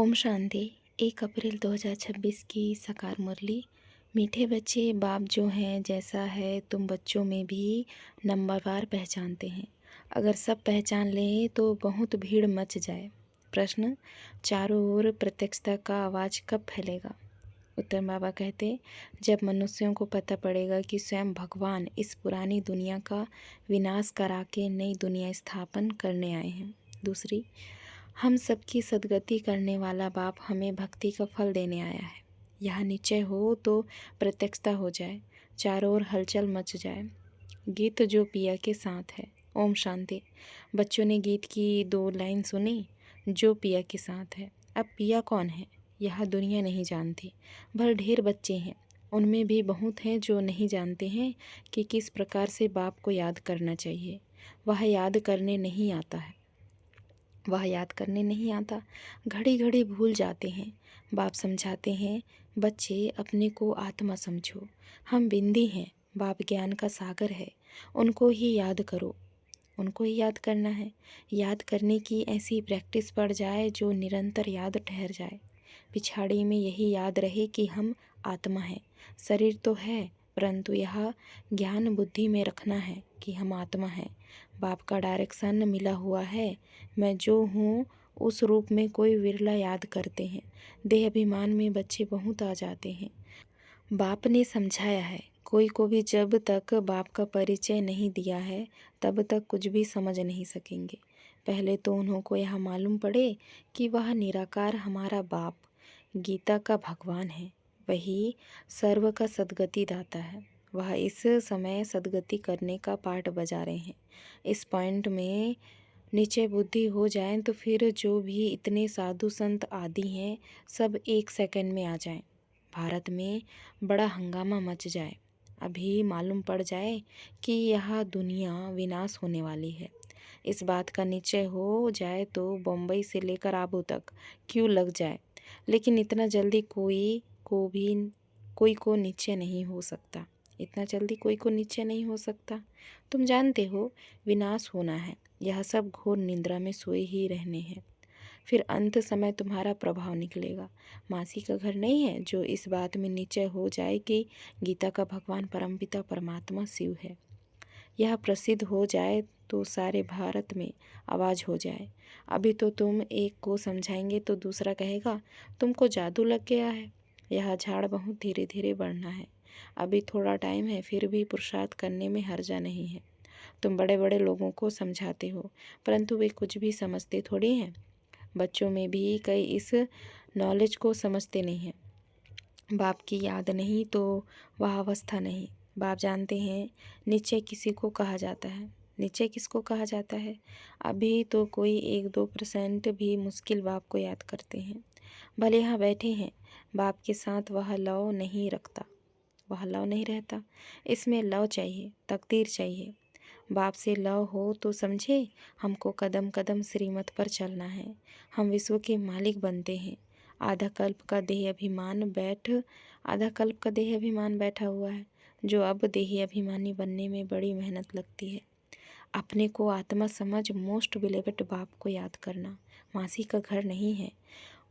ओम शांति। 1 अप्रैल 2026 की साकार मुरली। मीठे बच्चे, बाप जो हैं जैसा है तुम बच्चों में भी नंबरवार पहचानते हैं। अगर सब पहचान लें तो बहुत भीड़ मच जाए। प्रश्न, चारों ओर प्रत्यक्षता का आवाज़ कब फैलेगा? उत्तर बाबा कहते, जब मनुष्यों को पता पड़ेगा कि स्वयं भगवान इस पुरानी दुनिया का विनाश करा के नई दुनिया स्थापन करने आए हैं। दूसरी, हम सबकी सद्गति करने वाला बाप हमें भक्ति का फल देने आया है। यह निश्चय हो तो प्रत्यक्षता हो जाए, चारों ओर हलचल मच जाए। गीत जो पिया के साथ है। ओम शांति। बच्चों ने गीत की 2 लाइन सुनी, जो पिया के साथ है। अब पिया कौन है यह दुनिया नहीं जानती। भले ढेर बच्चे हैं, उनमें भी बहुत हैं जो नहीं जानते हैं कि किस प्रकार से बाप को याद करना चाहिए। वह याद करने नहीं आता। घड़ी घड़ी भूल जाते हैं। बाप समझाते हैं, बच्चे अपने को आत्मा समझो, हम बिंदी हैं, बाप ज्ञान का सागर है, उनको ही याद करो। उनको ही याद करना है। याद करने की ऐसी प्रैक्टिस पड़ जाए जो निरंतर याद ठहर जाए। पिछाड़ी में यही याद रहे कि हम आत्मा हैं। शरीर तो है, परंतु यह ज्ञान बुद्धि में रखना है कि हम आत्मा हैं। बाप का डायरेक्शन मिला हुआ है। मैं जो हूँ उस रूप में कोई विरला याद करते हैं। देह अभिमान में बच्चे बहुत आ जाते हैं। बाप ने समझाया है, कोई को भी जब तक बाप का परिचय नहीं दिया है तब तक कुछ भी समझ नहीं सकेंगे। पहले तो उन्हों को यह मालूम पड़े कि वह निराकार हमारा बाप गीता का भगवान है। वही सर्व का सद्गति दाता है। वह इस समय सद्गति करने का पाठ बजा रहे हैं। इस पॉइंट में नीचे बुद्धि हो जाए तो फिर जो भी इतने साधु संत आदि हैं सब 1 सेकंड में आ जाएं। भारत में बड़ा हंगामा मच जाए। अभी मालूम पड़ जाए कि यह दुनिया विनाश होने वाली है। इस बात का निश्चय हो जाए तो बम्बई से लेकर आबू तक क्यों लग जाए। लेकिन इतना जल्दी कोई को निश्चय नहीं हो सकता। इतना जल्दी कोई को निश्चय नहीं हो सकता। तुम जानते हो विनाश होना है। यह सब घोर निद्रा में सोए ही रहने हैं। फिर अंत समय तुम्हारा प्रभाव निकलेगा। मासी का घर नहीं है जो इस बात में निश्चय हो जाए कि गीता का भगवान परमपिता परमात्मा शिव है। यह प्रसिद्ध हो जाए तो सारे भारत में आवाज़ हो जाए। अभी तो तुम एक को समझाएंगे तो दूसरा कहेगा तुमको जादू लग गया है। यह झाड़ बहुत धीरे धीरे बढ़ना है। अभी थोड़ा टाइम है, फिर भी पुरुषार्थ करने में हर्जा नहीं है। तुम बड़े बड़े लोगों को समझाते हो, परंतु वे कुछ भी समझते थोड़ी हैं। बच्चों में भी कई इस नॉलेज को समझते नहीं हैं। बाप की याद नहीं तो वह अवस्था नहीं। बाप जानते हैं निश्चय किसी को कहा जाता है। निश्चय किसको कहा जाता है? अभी तो कोई 1-2% भी मुश्किल बाप को याद करते हैं। भले यहाँ बैठे हैं, बाप के साथ वह लव नहीं रहता। इसमें लव चाहिए, तकदीर चाहिए। बाप से लव हो तो समझे हमको कदम कदम श्रीमत पर चलना है। हम विश्व के मालिक बनते हैं। आधा कल्प का देह अभिमान बैठा हुआ है, जो अब देही अभिमानी बनने में बड़ी मेहनत लगती है। अपने को आत्मा समझ मोस्ट बिलेवेड बाप को याद करना। मासी का घर नहीं है,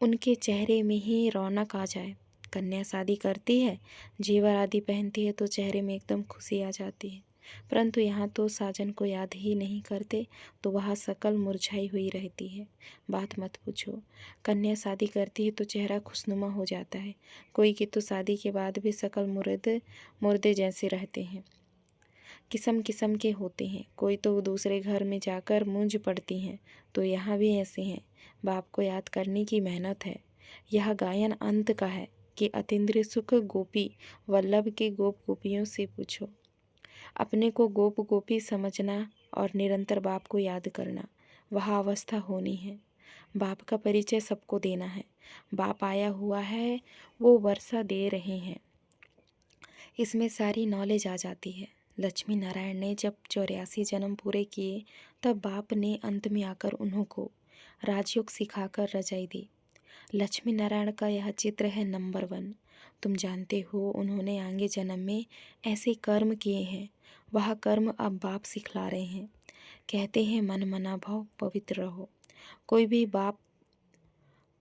उनके चेहरे में ही रौनक आ जाए। कन्या शादी करती है, जेवर आदि पहनती है तो चेहरे में एकदम खुशी आ जाती है। परंतु यहाँ तो साजन को याद ही नहीं करते तो वह शकल मुरझाई हुई रहती है। बात मत पूछो। कन्या शादी करती है तो चेहरा खुशनुमा हो जाता है। कोई की तो शादी के बाद भी शकल मुर्दे जैसे रहते हैं। किस्म किस्म के होते हैं। कोई तो दूसरे घर में जाकर मूंज पड़ती हैं, तो यहाँ भी ऐसे हैं। बाप को याद करने की मेहनत है। यह गायन अंत का है कि अतीन्द्रिय सुख गोपी वल्लभ के गोप गोपियों से पूछो। अपने को गोप गोपी समझना और निरंतर बाप को याद करना, वह अवस्था होनी है। बाप का परिचय सबको देना है। बाप आया हुआ है, वो वर्षा दे रहे हैं। इसमें सारी नॉलेज आ जाती है। लक्ष्मी नारायण ने जब 84 जन्म पूरे किए तब बाप ने अंत में आकर उन्हों को राजयोग सिखाकर रजाई दी। लक्ष्मी नारायण का यह चित्र है नंबर 1। तुम जानते हो उन्होंने आगे जन्म में ऐसे कर्म किए हैं। वह कर्म अब बाप सिखला रहे हैं। कहते हैं मन मना भाव पवित्र रहो।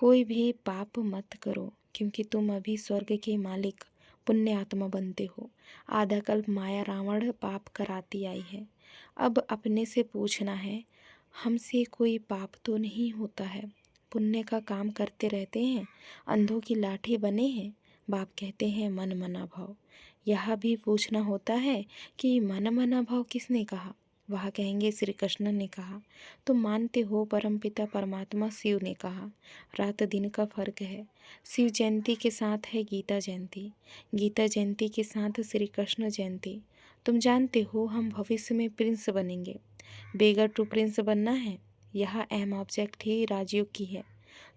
कोई भी पाप मत करो, क्योंकि तुम अभी स्वर्ग के मालिक पुण्य आत्मा बनते हो। आधा कल्प माया रावण पाप कराती आई है। अब अपने से पूछना है, हमसे कोई पाप तो नहीं होता है? पुण्य का काम करते रहते हैं, अंधों की लाठी बने हैं। बाप कहते हैं मन मना भाव। यह भी पूछना होता है कि मन मना भाव किसने कहा? वह कहेंगे श्री कृष्ण ने कहा। तुम मानते हो परमपिता परमात्मा शिव ने कहा। रात दिन का फर्क है। शिव जयंती के साथ है गीता जयंती, गीता जयंती के साथ श्री कृष्ण जयंती। तुम जानते हो हम भविष्य में प्रिंस बनेंगे। बेगर टू प्रिंस बनना है, यह अहम ऑब्जेक्ट ही राजयोग की है।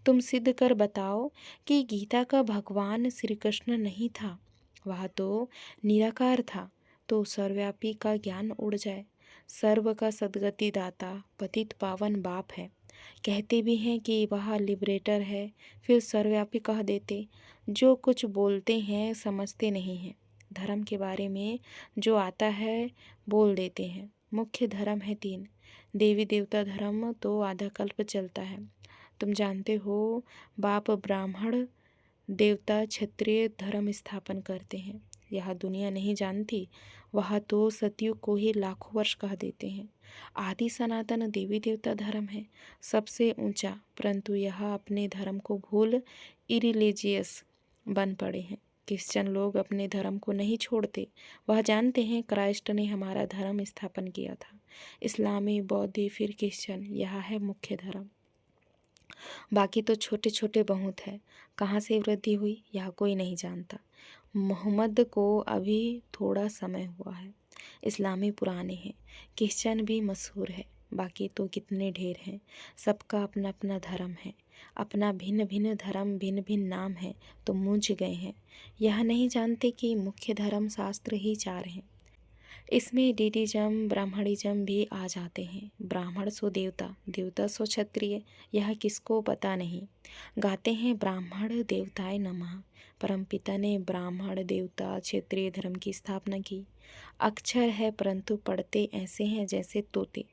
तुम सिद्ध कर बताओ कि गीता का भगवान श्री कृष्ण नहीं था, वह तो निराकार था। तो सर्वव्यापी का ज्ञान उड़ जाए। सर्व का सद्गति दाता पतित पावन बाप है। कहते भी हैं कि वह लिबरेटर है, फिर सर्वव्यापी कह देते। जो कुछ बोलते हैं समझते नहीं हैं। धर्म के बारे में जो आता है बोल देते हैं। मुख्य धर्म है 3। देवी देवता धर्म तो आधा कल्प चलता है। तुम जानते हो बाप ब्राह्मण देवता क्षत्रिय धर्म स्थापन करते हैं। यह दुनिया नहीं जानती, वह तो सतयुग को ही लाखों वर्ष कह देते हैं। आदि सनातन देवी देवता धर्म है, सबसे ऊंचा, परंतु यह अपने धर्म को भूल इरिलीजियस बन पड़े हैं। क्रिश्चियन लोग अपने धर्म को नहीं छोड़ते। वह जानते हैं क्राइस्ट ने हमारा धर्म स्थापन किया था। इस्लामी, बौद्धी, फिर क्रिश्चियन, यह है मुख्य धर्म। बाकी तो छोटे छोटे बहुत है। कहाँ से वृद्धि हुई यह कोई नहीं जानता। मोहम्मद को अभी थोड़ा समय हुआ है। इस्लामी पुराने हैं, क्रिश्चियन भी मशहूर है। बाकी तो कितने ढेर हैं। सबका अपना अपना धर्म है, अपना भिन्न भिन्न धर्म, भिन्न भिन्न नाम है, तो मूंझ गए हैं। यह नहीं जानते कि मुख्य धर्म शास्त्र ही 4 हैं। इसमें डीडीजम ब्राह्मणिज्म भी आ जाते हैं। ब्राह्मण सो देवता, देवता सो क्षत्रिय, यह किसको पता नहीं। गाते हैं ब्राह्मण देवताय नमः। परमपिता ने ब्राह्मण देवता क्षत्रिय धर्म की स्थापना की। अक्षर है परंतु पढ़ते ऐसे हैं जैसे तोते।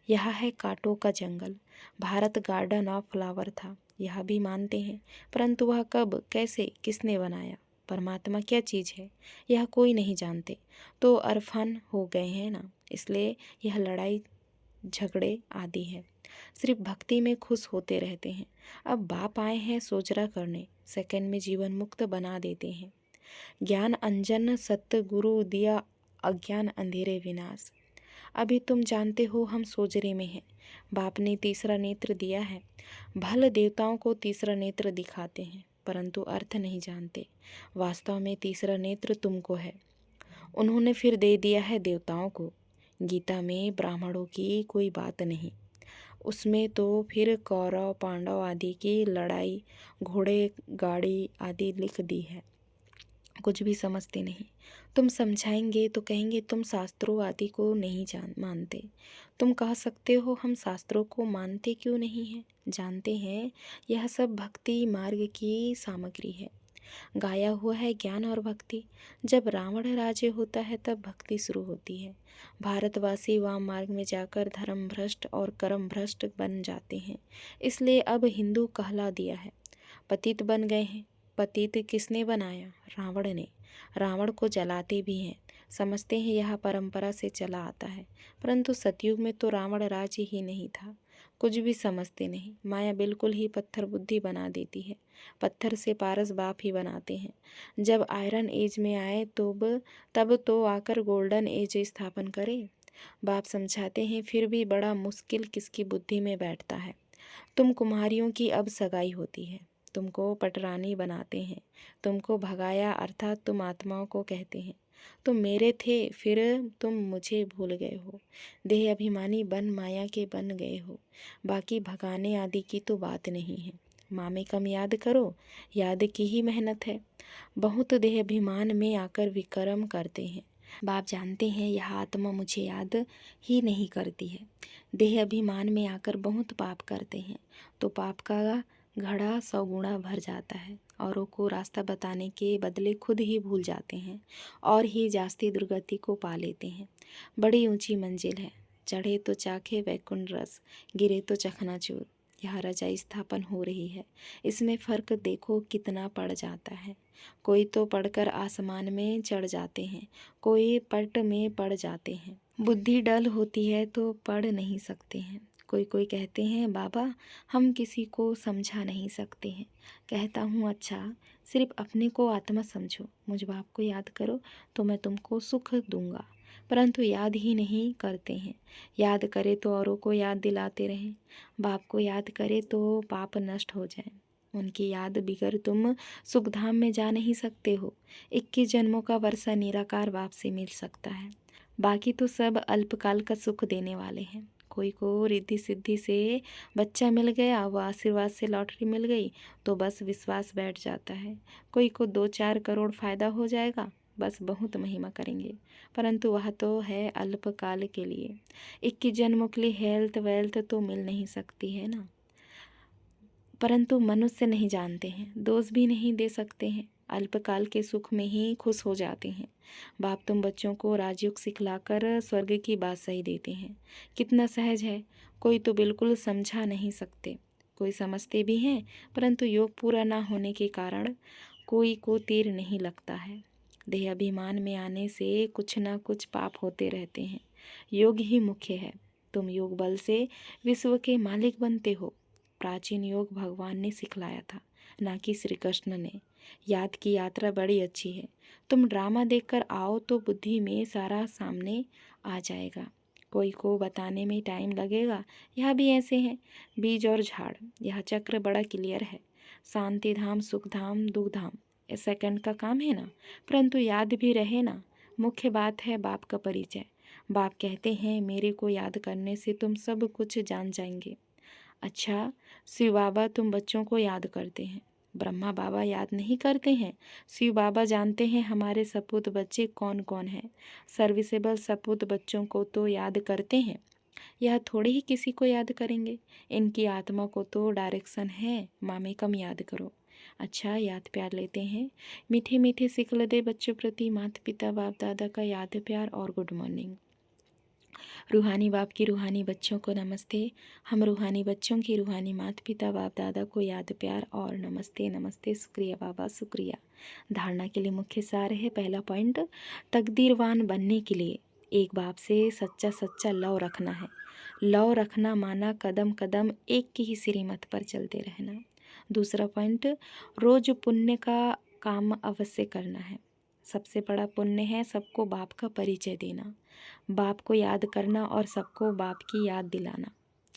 यह है कांटों का जंगल। भारत गार्डन ऑफ फ्लावर था, यह भी मानते हैं, परंतु वह कब, कैसे, किसने बनाया? परमात्मा क्या चीज़ है यह कोई नहीं जानते। तो अरफान हो गए हैं ना, इसलिए यह लड़ाई झगड़े आदि है। सिर्फ भक्ति में खुश होते रहते हैं। अब बाप आए हैं सोचरा करने, सेकंड में जीवन मुक्त बना देते हैं। ज्ञान अंजन सत्य गुरु दिया, अज्ञान अंधेरे विनाश। अभी तुम जानते हो हम सोजरे में हैं। बाप ने तीसरा नेत्र दिया है। भल देवताओं को तीसरा नेत्र दिखाते हैं, परंतु अर्थ नहीं जानते। वास्तव में तीसरा नेत्र तुमको है, उन्होंने फिर दे दिया है देवताओं को। गीता में ब्राह्मणों की कोई बात नहीं, उसमें तो फिर कौरव पांडव आदि की लड़ाई, घोड़े गाड़ी आदि लिख दी है। कुछ भी समझते नहीं। तुम समझाएंगे तो कहेंगे तुम शास्त्रों आदि को नहीं मानते। तुम कह सकते हो हम शास्त्रों को मानते क्यों नहीं हैं? जानते हैं यह सब भक्ति मार्ग की सामग्री है। गाया हुआ है ज्ञान और भक्ति। जब रावण राज्य होता है तब भक्ति शुरू होती है। भारतवासी वाम मार्ग में जाकर धर्म भ्रष्ट और कर्म भ्रष्ट बन जाते हैं, इसलिए अब हिंदू कहला दिया है। पतित बन गए हैं। पतित किसने बनाया? रावण ने। रावण को जलाते भी हैं, समझते हैं यह परंपरा से चला आता है, परंतु सतयुग में तो रावण राज्य ही नहीं था। कुछ भी समझते नहीं। माया बिल्कुल ही पत्थर बुद्धि बना देती है। पत्थर से पारस बाप ही बनाते हैं। जब आयरन एज में आए तब तो आकर गोल्डन एज स्थापन करे। बाप समझाते हैं, फिर भी बड़ा मुश्किल किसकी बुद्धि में बैठता है। तुम कुम्हारियों की अब सगाई होती है, तुमको पटरानी बनाते हैं, तुमको भगाया अर्थात तुम आत्माओं को कहते हैं तुम मेरे थे, फिर तुम मुझे भूल गए हो। देह अभिमानी बन माया के बन गए हो। बाकी भगाने आदि की तो बात नहीं है। मामे कम याद करो, याद की ही मेहनत है। बहुत देह अभिमान में आकर विक्रम करते हैं। बाप जानते हैं यह आत्मा मुझे याद ही नहीं करती है। देह अभिमान में आकर बहुत पाप करते हैं, तो पाप का घड़ा 100 गुणा भर जाता है। औरों को रास्ता बताने के बदले खुद ही भूल जाते हैं और ही जास्ती दुर्गति को पा लेते हैं। बड़ी ऊंची मंजिल है, चढ़े तो चाखे वैकुंठ रस, गिरे तो चखनाचूर। यह रजाई स्थापन हो रही है। इसमें फ़र्क देखो कितना पड़ जाता है। कोई तो पढ़कर आसमान में चढ़ जाते हैं, कोई पट में पड़ जाते हैं। बुद्धि डल होती है तो पढ़ नहीं सकते हैं। कोई कोई कहते हैं बाबा हम किसी को समझा नहीं सकते हैं। कहता हूँ अच्छा, सिर्फ अपने को आत्मा समझो, मुझ बाप को याद करो तो मैं तुमको सुख दूंगा। परंतु याद ही नहीं करते हैं। याद करे तो औरों को याद दिलाते रहें। बाप को याद करे तो पाप नष्ट हो जाए। उनकी याद बिगर तुम सुखधाम में जा नहीं सकते हो। 21 जन्मों का वर्षा निराकार बाप से मिल सकता है। बाकी तो सब अल्पकाल का सुख देने वाले हैं। कोई को रिद्धि सिद्धि से बच्चा मिल गया, वह आशीर्वाद से लॉटरी मिल गई तो बस विश्वास बैठ जाता है। कोई को 2-4 करोड़ फायदा हो जाएगा, बस बहुत महिमा करेंगे, परंतु वह तो है अल्पकाल के लिए। 21 जन्मों के लिए हेल्थ वेल्थ तो मिल नहीं सकती है ना। परंतु मनुष्य नहीं जानते हैं, दोष भी नहीं दे सकते हैं, अल्पकाल के सुख में ही खुश हो जाते हैं। बाप तुम बच्चों को राजयोग सिखलाकर स्वर्ग की बात सही देते हैं। कितना सहज है, कोई तो बिल्कुल समझा नहीं सकते, कोई समझते भी हैं, परंतु योग पूरा ना होने के कारण कोई को तीर नहीं लगता है। देह अभिमान में आने से कुछ ना कुछ पाप होते रहते हैं। योग ही मुख्य है। तुम योग बल से विश्व के मालिक बनते हो। प्राचीन योग भगवान ने सिखलाया था, ना कि श्री कृष्ण ने। याद की यात्रा बड़ी अच्छी है। तुम ड्रामा देखकर आओ तो बुद्धि में सारा सामने आ जाएगा। कोई को बताने में टाइम लगेगा। यह भी ऐसे हैं, बीज और झाड़। यह चक्र बड़ा क्लियर है। शांति धाम, सुख धाम, दुख धाम, ये सेकंड का काम है ना, परंतु याद भी रहे ना। मुख्य बात है बाप का परिचय। बाप कहते हैं मेरे को याद करने से तुम सब कुछ जान जाएंगे। अच्छा, शिव बाबा तुम बच्चों को याद करते हैं, ब्रह्मा बाबा याद नहीं करते हैं। शिव बाबा जानते हैं हमारे सपूत बच्चे कौन कौन हैं। सर्विसेबल सपूत बच्चों को तो याद करते हैं, यह थोड़े ही किसी को याद करेंगे। इनकी आत्मा को तो डायरेक्शन है, मामे कम याद करो। अच्छा, याद प्यार लेते हैं। मीठे मीठे सिखल दे बच्चों प्रति माता पिता बाप दादा का याद प्यार और गुड मॉर्निंग। रूहानी बाप की रूहानी बच्चों को नमस्ते। हम रूहानी बच्चों की रूहानी माता पिता बाप दादा को याद प्यार और नमस्ते नमस्ते, शुक्रिया बाबा शुक्रिया। धारणा के लिए मुख्य सार है। पहला पॉइंट, तकदीरवान बनने के लिए एक बाप से सच्चा सच्चा लव रखना है। लव रखना माना कदम कदम एक की ही श्रीमत पर चलते रहना। दूसरा पॉइंट, रोज पुण्य का काम अवश्य करना है। सबसे बड़ा पुण्य है सबको बाप का परिचय देना, बाप को याद करना और सबको बाप की याद दिलाना।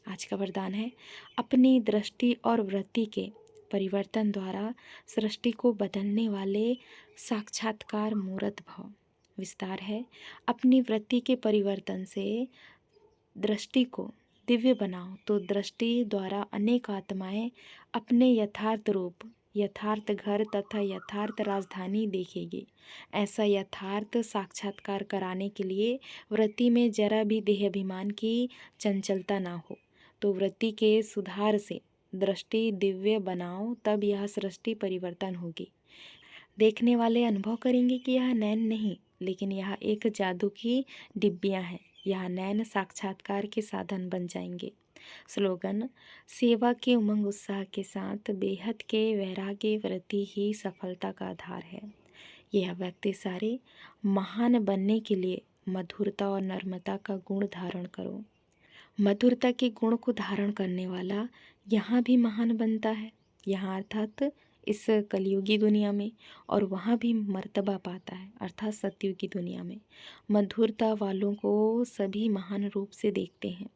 आज का वरदान है, अपनी दृष्टि और वृत्ति के परिवर्तन द्वारा सृष्टि को बदलने वाले साक्षात्कार मूर्त भव। विस्तार है, अपनी वृत्ति के परिवर्तन से दृष्टि को दिव्य बनाओ तो दृष्टि द्वारा अनेक आत्माएं अपने यथार्थ रूप, यथार्थ घर तथा यथार्थ राजधानी देखेगी। ऐसा यथार्थ साक्षात्कार कराने के लिए वृत्ति में जरा भी देह अभिमान की चंचलता ना हो, तो वृत्ति के सुधार से दृष्टि दिव्य बनाओ, तब यह सृष्टि परिवर्तन होगी। देखने वाले अनुभव करेंगे कि यह नैन नहीं, लेकिन यह एक जादू की डिब्बियाँ हैं। यह नैन साक्षात्कार के साधन बन जाएंगे। स्लोगन, सेवा के उमंग उत्साह के साथ बेहद के वैराग्य वृत्ति ही सफलता का आधार है। यह व्यक्ति सारे महान बनने के लिए मधुरता और नम्रता का गुण धारण करो। मधुरता के गुण को धारण करने वाला यहाँ भी महान बनता है, यहाँ अर्थात इस कलयुगी दुनिया में, और वहाँ भी मर्तबा पाता है अर्थात सतयुगी दुनिया में। मधुरता वालों को सभी महान रूप से देखते हैं,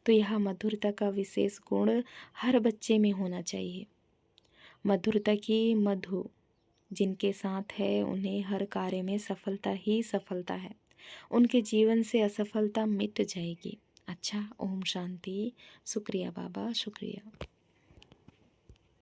तो यह मधुरता का विशेष गुण हर बच्चे में होना चाहिए। मधुरता की मधु जिनके साथ है उन्हें हर कार्य में सफलता ही सफलता है, उनके जीवन से असफलता मिट जाएगी। अच्छा, ओम शांति। शुक्रिया बाबा शुक्रिया।